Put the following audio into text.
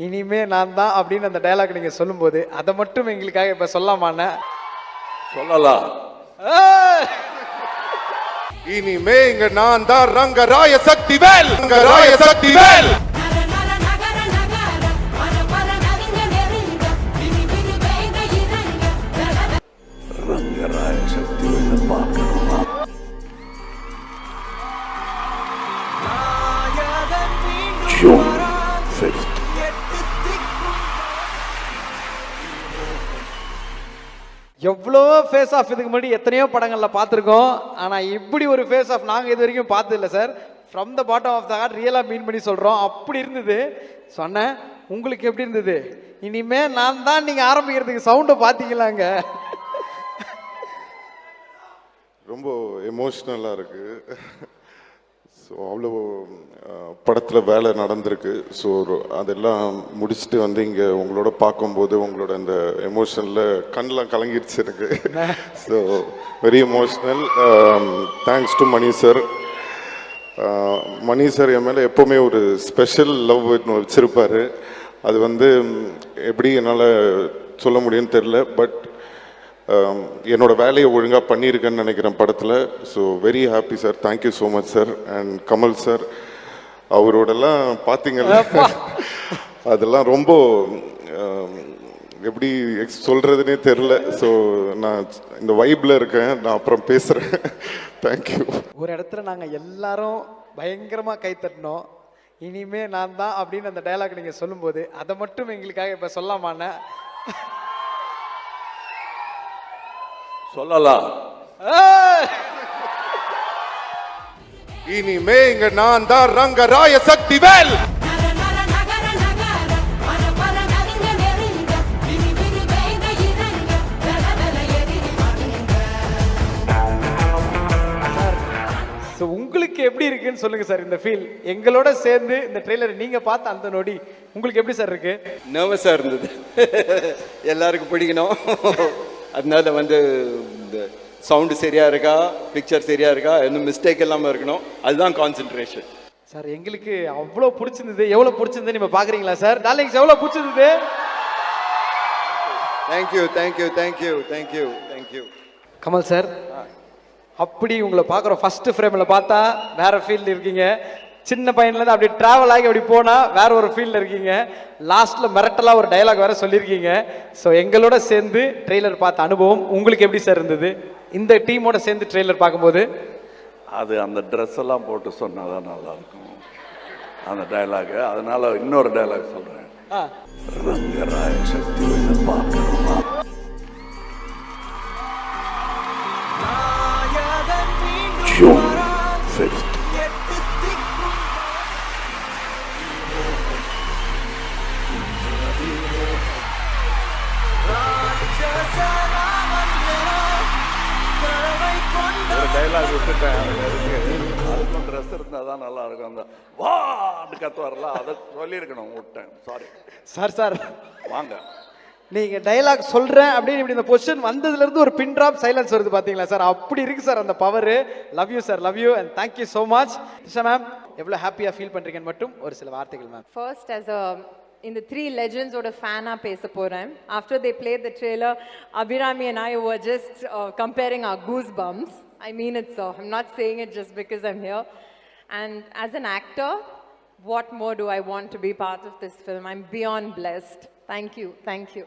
இனிமே நான் தான் அப்படின்னு அந்த டயலாக் நீங்க சொல்லும்போது அதை மட்டும் எங்களுக்காக இப்ப சொல்லாமாண்ணே? சொல்லலாம். இனிமே இங்க நான் தான் ரங்கராய சக்திவேல், ரங்கராய சக்திவேல். ரங்கராய சக்திவேல் பார்க்கணுமா? June 5th. எவ்வளோ ஃபேஸ் ஆஃப் இதுக்கு முன்னாடி எத்தனையோ படங்களில் பார்த்துருக்கோம். ஆனால் இப்படி ஒரு ஃபேஸ் ஆஃப் நாங்கள் இது வரைக்கும் பார்த்ததில்லை sir. From the bottom of the heart ரியலாக மீன் பண்ணி சொல்கிறோம். அப்படி இருந்தது சொன்னேன். உங்களுக்கு எப்படி இருந்தது? இனிமே நான் தான் நீங்கள் ஆரம்பிக்கிறதுக்கு சவுண்டை பார்த்தீங்களாங்க? ரொம்ப எமோஷ்னலாக இருக்குது. ஸோ அவ்வளோ படத்தில் வேலை நடந்திருக்கு. ஸோ அதெல்லாம் முடிச்சுட்டு வந்து இங்கே உங்களோட பார்க்கும்போது உங்களோட அந்த எமோஷனில் கண்ணெலாம் கலங்கிடுச்சு எனக்கு. So very emotional. Thanks to Mani sir. Mani sir என் மேலே எப்போவுமே ஒரு ஸ்பெஷல் லவ் வச்சுருப்பார். அது வந்து எப்படி என்னால் சொல்ல முடியும்னு தெரில. பட் என்னோட வேலையை ஒழுங்காக பண்ணியிருக்கேன்னு நினைக்கிறேன் படத்தில். So very happy sir. Thank you so much sir. And Kamal sir அவரோடலாம் பார்த்தீங்கன்னா அதெல்லாம் ரொம்ப எப்படி சொல்கிறதுனே தெரில. ஸோ நான் இந்த வைப்பில் இருக்கேன். நான் அப்புறம் பேசுகிறேன். தேங்க்யூ. ஒரு இடத்துல நாங்கள் எல்லாரும் பயங்கரமாக கை தட்டினோம். இனிமே நான் தான் அப்படின்னு அந்த டயலாக் நீங்கள் சொல்லும்போது அதை மட்டும் எங்களுக்காக இப்போ சொல்லாமாண்ணே? சொல்லலாம். இனிமே இங்க நான் தான் ரங்கராய சக்திவேல். ஸோ உங்களுக்கு எப்படி இருக்குன்னு சொல்லுங்க சார் இந்த ஃபீல். எங்களோட சேர்ந்து இந்த ட்ரெய்லர் நீங்க பார்த்த அந்த நொடி உங்களுக்கு எப்படி சார் இருக்கு? நர்வஸாக இருந்தது. எல்லாருக்கும் பிடிக்கணும். அதனால வந்து இந்த சவுண்டு சரியாக இருக்கா, பிக்சர் சரியாக இருக்கா, எந்த மிஸ்டேக் இல்லாமல் இருக்கணும். அதுதான் கான்சென்ட்ரேஷன் சார். எங்களுக்கு அவ்வளோ பிடிச்சிருந்தது. எவ்வளோ பிடிச்சிருந்து நீங்கள் பார்க்குறீங்களா சார்? டார்லிங்ஸ் எவ்வளோ பிடிச்சிருந்தது? Thank you thank you thank you thank you thank you. Kamal sir, அப்படி உங்களை பார்க்குறோம். ஃபர்ஸ்ட் ஃப்ரேமில் பார்த்தா வேற ஃபீல்டு இருக்கீங்க. சின்ன பையன்லேருந்து அப்படி ட்ராவல் ஆகி அப்படி போனால் வேற ஒரு ஃபீல்டில் இருக்கீங்க. லாஸ்ட்டில் மிரட்டலாக ஒரு டைலாக் வேற சொல்லியிருக்கீங்க. ஸோ எங்களோட சேர்ந்து ட்ரெய்லர் பார்த்த அனுபவம் உங்களுக்கு எப்படி சார் இருந்தது? இந்த டீமோட சேர்ந்து ட்ரெய்லர் பார்க்கும்போது அது அந்த ட்ரெஸ் எல்லாம் போட்டு சொன்னால் தான் நல்லாயிருக்கும் அந்த டைலாகு. அதனால இன்னொரு டைலாக் சொல்கிறேன். ரங்கராய சக்திவேல் பார்க்கணுமா? June 5th. ஒரு டைலாக் விட்டுட்டேன். அதுக்கும் ட்ரெஸ் இருந்தால் தான் நல்லா இருக்கும். அந்த வான்னு கத்து வரல, அதை சொல்லியிருக்கணும், விட்டேன். Sorry sir. சார் வாங்க. நீங்கள் டைலாக் சொல்கிறேன் அப்படின்னு இப்படி இந்த பொசிஷன் வந்ததுலேருந்து ஒரு பின் ட்ராப் சைலன்ஸ் வருது பார்த்தீங்களா சார்? அப்படி இருக்கு சார் அந்த power. Love you sir, love you and thank you so much. Disha ma'am, எவ்வளோ ஹாப்பியாக ஃபீல் பண்ணுறீங்கன்னு மட்டும் ஒரு சில வார்த்தைகள் மேம். ஃபர்ஸ்ட் as a இந்த த்ரீ லெஜெண்ட்ஸோட ஃபேனாக பேச போகிறேன். After they play the trailer, Abirami and I were just comparing our goosebumps. I mean it, sir. I'm not saying it just because I'm here. And as an actor, what more do I want to be part of this film? I'm beyond blessed. Thank you. Thank you.